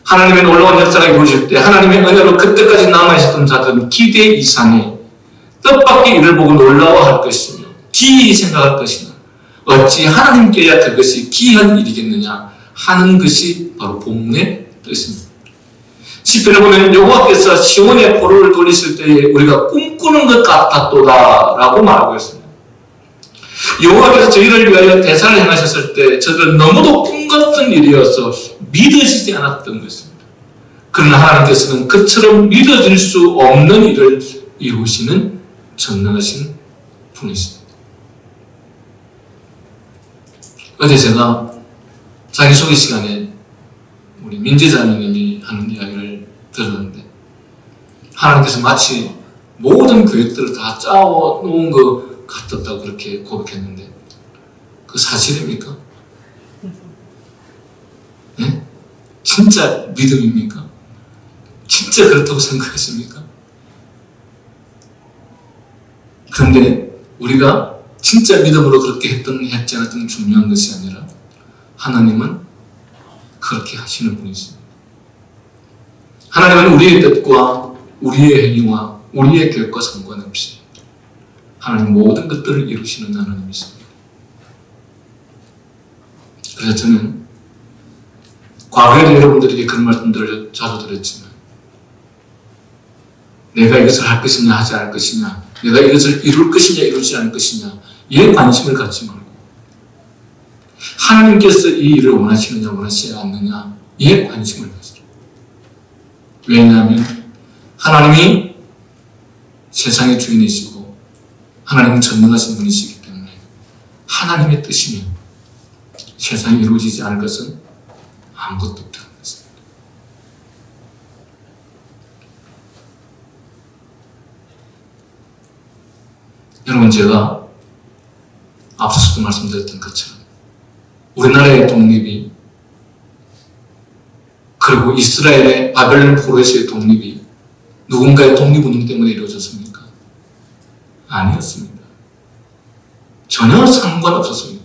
하나님의 놀라운 역사가 이루어질 때 하나님의 은혜로 그때까지 남아있었던 자들은 기대 이상의 뜻밖의 일을 보고 놀라워할 것이며 기이히 생각할 것이나 어찌 하나님께야 그것이 기이한 일이겠느냐 하는 것이 바로 본문의 뜻입니다. 시편을 보면 여호와께서 시온의 포로를 돌리실 때에 우리가 꿈꾸는 것 같았도다 라고 말하고 있습니다. 여호와께서 저희를 위하여 대사를 행하셨을 때 저들은 너무도 꿈 같은 일이어서 믿어지지 않았던 것입니다. 그러나 하나님께서는 그처럼 믿어질 수 없는 일을 이루시는 전능하신 분이십니다. 어제 제가 자기소개 시간에 우리 민재자매님이 하는 이야기를 들었는데 하나님께서 마치 모든 계획들을 다 짜놓은 것 같았다고 그렇게 고백했는데 그 사실입니까? 네? 진짜 믿음입니까? 진짜 그렇다고 생각하십니까? 그런데 우리가 진짜 믿음으로 그렇게 했지 않았던 중요한 것이 아니라 하나님은 그렇게 하시는 분이십니다. 하나님은 우리의 뜻과 우리의 행위와 우리의 계획과 상관없이 하나님 모든 것들을 이루시는 하나님이십니다. 그래서 저는 과거에도 여러분들에게 그런 말씀들을 자주 드렸지만 내가 이것을 할 것이냐 하지 않을 것이냐 내가 이것을 이룰 것이냐 이루지 않을 것이냐 이에 관심을 갖지 말고 하나님께서 이 일을 원하시느냐 원하시지 않느냐 이에 관심을 가지라. 왜냐하면 하나님이 세상의 주인이시고 하나님은 전능하신 분이시기 때문에 하나님의 뜻이면 세상이 이루어지지 않을 것은 아무것도 없다는 것입니다. 여러분 제가 앞서서도 말씀드렸던 것처럼 우리나라의 독립이 그리고 이스라엘의 바벨론 포로에서의 독립이 누군가의 독립운동 때문에 이루어졌습니까? 아니었습니다. 전혀 상관없었습니다.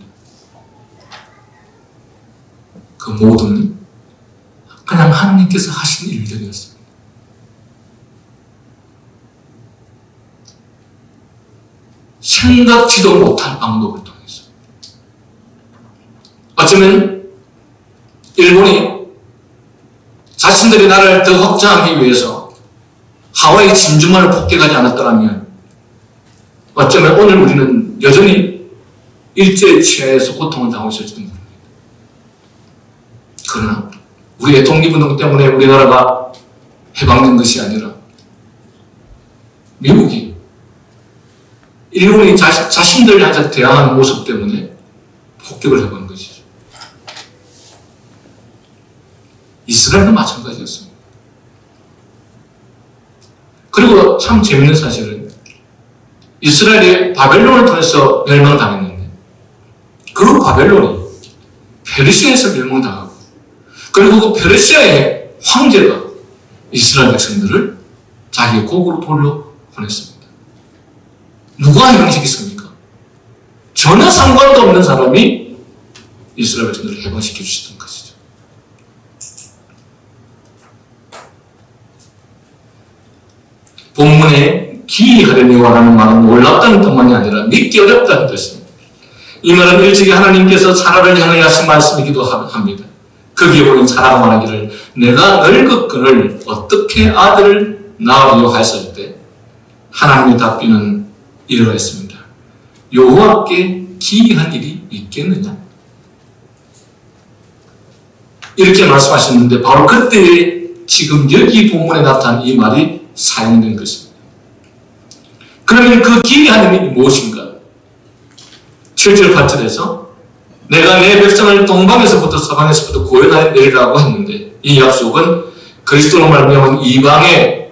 그 모든 그냥 하나님께서 하신 일들이었습니다. 생각지도 못한 방법을 통해서 어쩌면 일본이 자신들의 나라를 더 확장하기 위해서 하와이 진주만을 폭격하지 않았더라면 어쩌면 오늘 우리는 여전히 일제에 취해서 고통을 당하고 있을지도 모릅니다. 그러나 우리의 독립운동 때문에 우리나라가 해방된 것이 아니라 미국이 일본이 자신들한테 대항하는 모습 때문에 폭격을 해본 것이죠. 이스라엘도 마찬가지였습니다. 그리고 참 재밌는 사실은 이스라엘이 바벨론을 통해서 멸망당했는데 그 바벨론이 페르시아에서 멸망당하고 그리고 그 페르시아의 황제가 이스라엘 백성들을 자기의 고국으로 돌려보냈습니다. 누가 해방시켰습니까? 전혀 상관도 없는 사람이 이스라엘 백성들을 해방시켜 주셨던 것이죠. 본문에 기이하려니와라는 말은 놀랍다는 뜻만이 아니라 믿기 어렵다는 뜻입니다. 이 말은 일찍이 하나님께서 사라를 향하여 하신 말씀이기도 합니다. 거기에 보면 사라가 말하기를 내가 늙었거늘 어떻게 아들을 낳으려 하였을 때 하나님의 답변은 이러했습니다. 여호와께 기이한 일이 있겠느냐? 이렇게 말씀하셨는데 바로 그때에 지금 여기 본문에 나타난 이 말이 사용된 것입니다. 그러면 그 기이한 일이 무엇인가? 7절 8절에서 내가 내 백성을 동방에서부터 서방에서부터 구원하여 내리라고 했는데 이 약속은 그리스도로 말미암은 이방의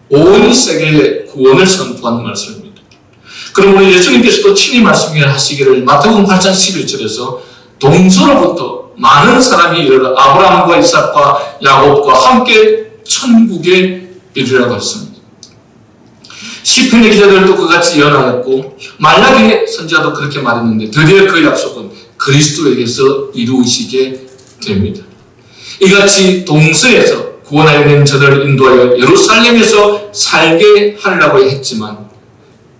온 세계의 구원을 선포하는 말씀입니다. 그럼 우리 예수님께서도 친히 말씀하시기를 마태복음 8장 11절에서 동서로부터 많은 사람이 이르러 아브라함과 이삭과 야곱과 함께 천국에 이르라고 했습니다. 시편의 기자들도 그같이 예언하였고 말라기 선지자도 그렇게 말했는데 드디어 그 약속은 그리스도에게서 이루어지게 됩니다. 이같이 동서에서 구원하여 낸 저들을 인도하여 예루살렘에서 살게 하려고 했지만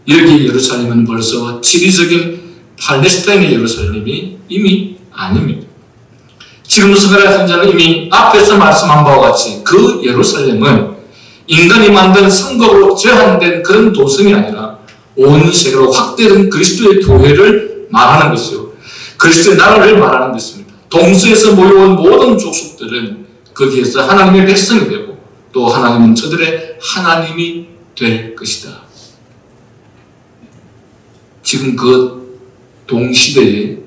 여기 예루살렘은 벌써 지리적인 팔레스타인의 예루살렘이 이미 아닙니다. 지금 스가랴 선지자는 이미 앞에서 말씀한 바와 같이 그 예루살렘은 인간이 만든 성곽으로 제한된 그런 도성이 아니라 온 세계로 확대된 그리스도의 교회를 말하는 것이요. 그리스도의 나라를 말하는 것입니다. 동서에서 모여온 모든 족속들은 거기에서 하나님의 백성이 되고 또 하나님은 저들의 하나님이 될 것이다. 지금 그 동시대에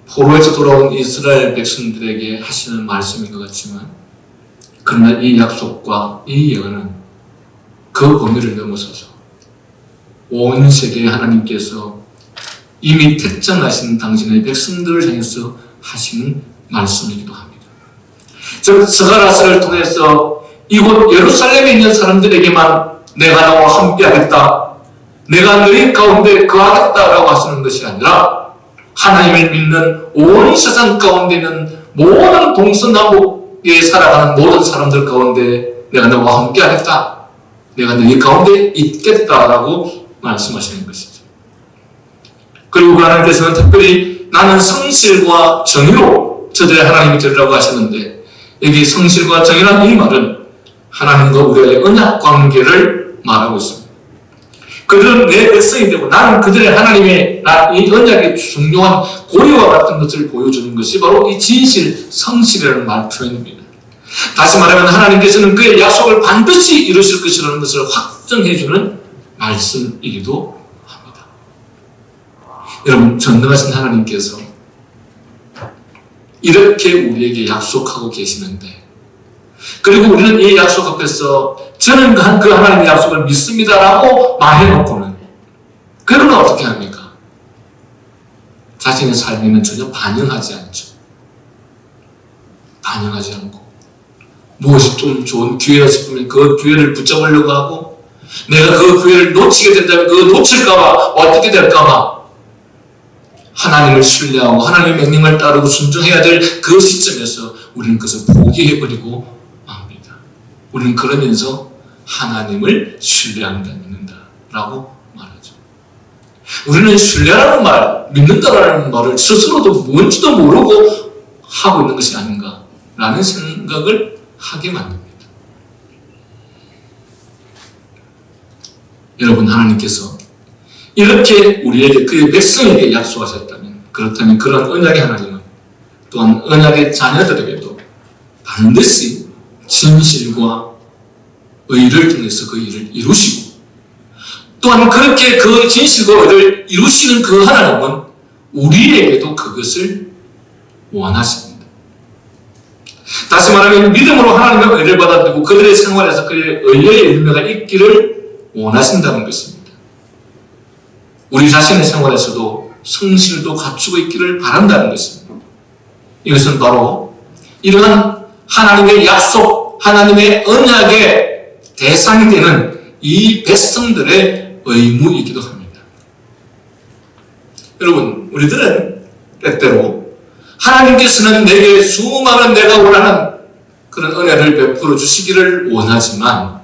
포로에서 돌아온 이스라엘 백성들에게 하시는 말씀인 것 같지만 그러나 이 약속과 이 예언은 그 범위를 넘어서서 온 세계의 하나님께서 이미 택정하신 당신의 백성들을 향해서 하시는 말씀이기도 합니다. 즉 스가랴서를 통해서 이곳 예루살렘에 있는 사람들에게만 내가 너와 함께하겠다, 내가 너희 가운데 거하겠다라고 하시는 것이 아니라 하나님을 믿는 온 세상 가운데 있는 모든 동서남북에 살아가는 모든 사람들 가운데 내가 너와 함께하겠다, 내가 너희 가운데 있겠다라고 말씀하시는 것이죠. 그리고 하나님께서는 특별히 나는 성실과 정의로 저들의 하나님이 되리라고 하셨는데 여기 성실과 정의라는 이 말은 하나님과 우리의 언약 관계를 말하고 있습니다. 그들은 내 백성이 되고 나는 그들의 하나님의 이 언약의 중요한 고리와 같은 것을 보여주는 것이 바로 이 진실, 성실이라는 말 표현입니다. 다시 말하면 하나님께서는 그의 약속을 반드시 이루실 것이라는 것을 확정해주는 말씀이기도 합니다. 여러분, 전능하신 하나님께서 이렇게 우리에게 약속하고 계시는데 그리고 우리는 이 약속 앞에서 저는 그 하나님의 약속을 믿습니다라고 말해놓고는 그러면 어떻게 합니까? 자신의 삶에는 전혀 반영하지 않죠. 반영하지 않고 무엇이 좀 좋은 기회가 싶으면 그 기회를 붙잡으려고 하고 내가 그 기회를 놓치게 된다면 그거 놓칠까봐 어떻게 될까봐 하나님을 신뢰하고 하나님의 명령을 따르고 순종해야 될 그 시점에서 우리는 그것을 포기해버리고 맙니다. 우리는 그러면서 하나님을 신뢰한다, 믿는다라고 말하죠. 우리는 신뢰라는 말, 믿는다라는 말을 스스로도 뭔지도 모르고 하고 있는 것이 아닌가라는 생각을 하게 만듭니다. 여러분, 하나님께서 이렇게 우리에게 그의 백성에게 약속하셨다면 그렇다면 그런 언약의 하나님은 또한 언약의 자녀들에게도 반드시 진실과 의를 통해서 그 일을 이루시고 또한 그렇게 그 진실과 의를 이루시는 그 하나님은 우리에게도 그것을 원하십니다. 다시 말하면 믿음으로 하나님의 의를 받아들이고 그들의 생활에서 그의 의의 열매가 있기를 원하신다는 것입니다. 우리 자신의 생활에서도 성실도 갖추고 있기를 바란다는 것입니다. 이것은 바로 이러한 하나님의 약속, 하나님의 언약의 대상이 되는 이 백성들의 의무이기도 합니다. 여러분, 우리들은 때때로 하나님께서는 내게 수많은 내가 원하는 그런 은혜를 베풀어 주시기를 원하지만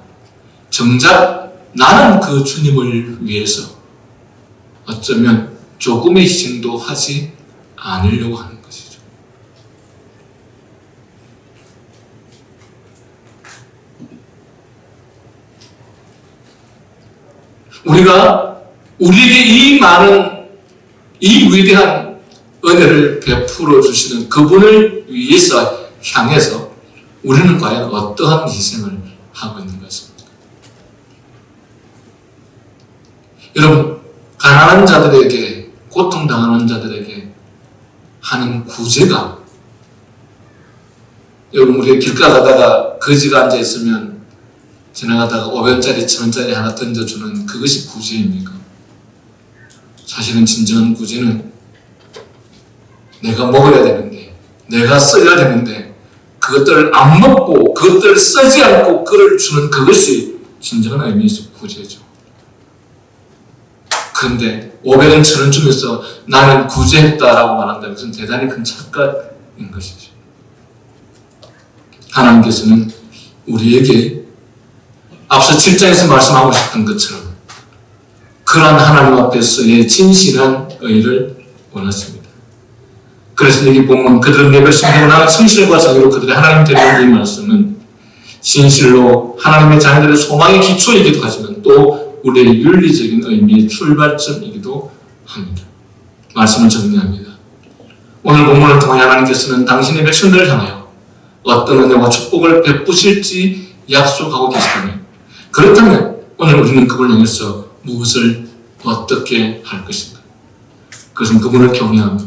정작 나는 그 주님을 위해서 어쩌면 조금의 희생도 하지 않으려고 하는 것이죠. 우리가 우리에게 이 많은 이 위대한 은혜를 베풀어 주시는 그분을 위해서 향해서 우리는 과연 어떠한 희생을 하고 있는 것입니까? 여러분, 가난한 자들에게, 고통당하는 자들에게 하는 구제가, 여러분, 우리 길가 가다가 거지가 앉아있으면 지나가다가 500원짜리, 1000원짜리 하나 던져주는 그것이 구제입니까? 사실은 진정한 구제는 내가 먹어야 되는데, 내가 써야 되는데, 그것들을 안 먹고, 그것들을 쓰지 않고 그를 주는 그것이 진정한 의미에서 구제죠. 그런데 500원, 1000원 주면서 나는 구제했다라고 말한다면 그것은 대단히 큰 착각인 것이죠. 하나님께서는 우리에게 앞서 7장에서 말씀하고 싶은 것처럼 그러한 하나님 앞에서의 진실한 의를 원하십니다. 그래서 여기 보면 그들은 내 백성되고 나는 성실과 자유로 그들의 하나님 되는 이 말씀은 진실로 하나님의 자녀들의 소망의 기초이기도 하지만 또 우리의 윤리적인 의미의 출발점이기도 합니다. 말씀을 정리합니다. 오늘 본문을 통해 하나님께서는 당신의 백성들을 향하여 어떤 은혜와 축복을 베푸실지 약속하고 계시다니, 그렇다면 오늘 우리는 그분을 향해서 무엇을 어떻게 할 것인가? 그것은 그분을 경외하며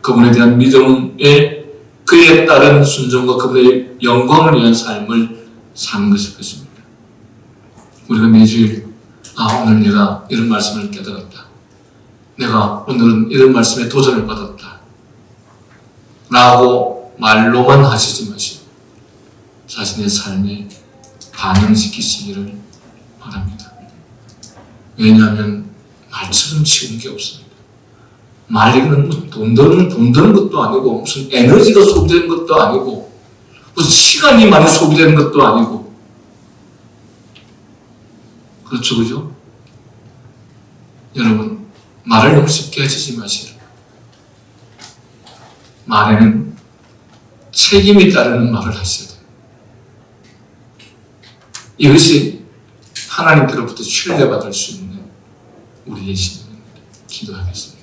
그분에 대한 믿음에 그에 따른 순종과 그분의 영광을 위한 삶을 사는 것일 것입니다. 우리가 매주일 오늘 내가 이런 말씀을 깨달았다, 내가 오늘은 이런 말씀에 도전을 받았다 라고 말로만 하시지 마시고 자신의 삶에 반영시키시기를 바랍니다. 왜냐하면 말처럼 쉬운 게 없습니다. 말이는 돈 드는 것도 아니고 무슨 에너지가 소비되는 것도 아니고 무슨 시간이 많이 소비되는 것도 아니고, 그렇죠, 그죠? 여러분, 말을 너무 쉽게 하시지 마시라. 말에는 책임이 따르는 말을 하셔야 돼요. 이것이 하나님께로부터 신뢰받을 수 있는 우리의 신앙입니다. 기도하겠습니다.